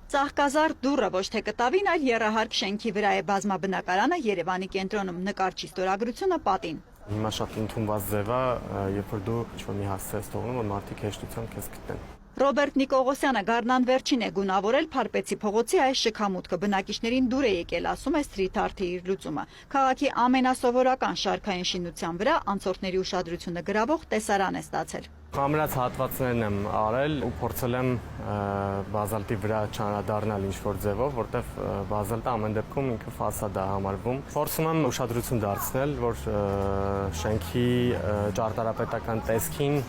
Ծաղկազարդ դուռը ոչ թե կտավին, այլ եռահարկ շենքի վրա է բազմաբնակարանը Երևանի կենտրոնում նկարչի ստորագրությունը պատին։ Հիմա շատ ընդունված ձև է, երբ որ դու ինչ-որ մի հասցե ես թողնում, որ մարդիկ հեշտությամբ քեզ գտնեն։ Ռոբերտ Նիկողոսյանը գարնան վերջին է գունավորել Փարպեցի փողոցի այս շքամուտքը, բնակիչներին դուր է եկել, ասում է Street Art-ի իր լուծումը։ Քաղաքի ամենասովորական շարքային շինության վրա անցորդների ուշադրությունը գրավող տեսարան է ստացել։ Ամենած հատվածներն եմ արել ու փորձել եմ բազալտի վրա չանդրադառնալ ինչ-որ ձևով, որտեվ բազալտը ամեն դեպքում ինքը ֆասադ է համարվում։ Փորձում եմ ուշադրություն դարձնել, որ շենքի ճարտարապետական տեսքին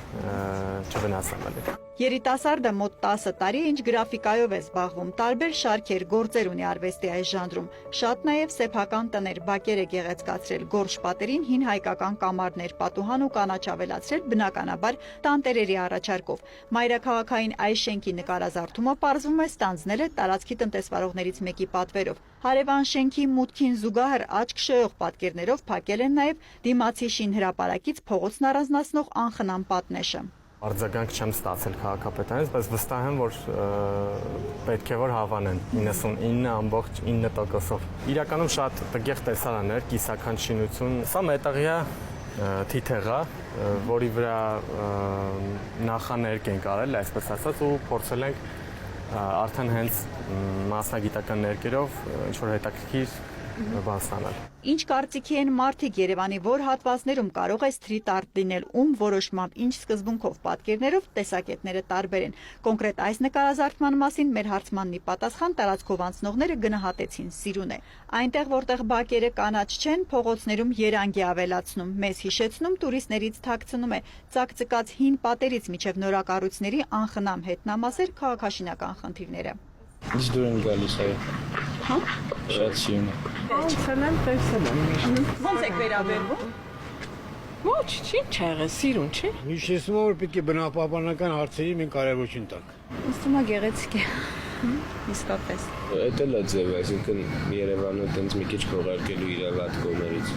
չվնասեմ։ Երիտասարդը մոտ 10 տարի ինչ գրաֆիկայով է զբաղվում, տարբեր շարքեր, գործեր ունի արվեստի այս ժանրում։ Շատ նաև սեփական տներ, բակեր է գեղեցկացրել, գորշ պատերին հին հայկական կամարներ, պատուհան ու կանաչ ավելացրել, բնականաբար տանտերերի առաջարկով։ Մայրաքաղաքային այս շենքի նկարազարդումը պարզվում է ստանձնել է տարածքի տնտեսվարողներից մեկի պատվերով։ Հարևան շենքի մուտքին զուգահեռ աչք շոյող պատկերներով փակել են նաև դիմացի շինհրապարակից փողոցն առանձնացնող անխնամ պատնեշը։ Արձագանք չեմ ստացել քաղաքապետարանից, բայց վստահ եմ, որ պետք է որ հավանեն 99.9%-ով։ Իրականում շատ տգեղ տեսարան էր, կիսական շինություն։ Սա մետաղյա թիթեղ է, որի վրա նախաներկ ենք արել, այսպես ասած, ու փորձել ենք արդեն հենց մասնագիտական ներկերով ինչ-որ հետաքրքիր բան ստանալ։ Ինչ կարծիքի են մարդիկ Երևանի որ հատվածներում կարող է Street Art լինել, ում որոշմամբ ինչ սկզբունքով պատկերներով տեսակետները տարբեր են։ Կոնկրետ այս նկարազարդման մասին մեր հարցմանն ի պատասխան տարածքով անցնողները գնահատեցին սիրուն է։ Այնտեղ որտեղ բակերը կանաչ չեն, փողոցներում երանգ է ավելացնում, մեզ հիշեցնում տուրիստներից թաքցնում է ծակծկած հին պատերից մինչև նորակառույցների անխնամ հետնամասեր քաղաքաշինական խնդիրները։ Ինչ դուր են գալիս այո։ Հա։ Շատ սիրուն է։ Անցել եմ, տեսել եմ։ Ոնց եք վերաբերվում։ Ոչ, չի եղել, սիրուն չի։ Հիշեցնում եմ, որ պետք է բնապահպանական հարցերի մենք կարևորություն տանք։ Ինձ թվում է գեղեցիկ է։ Իսկապես։ Էդ էլ է ձև, այսինքն Երևանը տենց մի քիչ քողարկելու իր վատ կողմերից։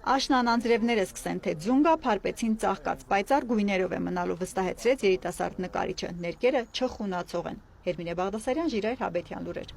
Աշնան անձրևները սկսեն թե ձյուն գա, Փարպեցին ծաղկած պայծառ գույներով է մնալու, վստահեցրեց երիտասարդ նկարիչը, ներկերը չխունացող են։ Հերմինե Բաղդասարյան, Ժիրայր Հաբետյան լուրեր։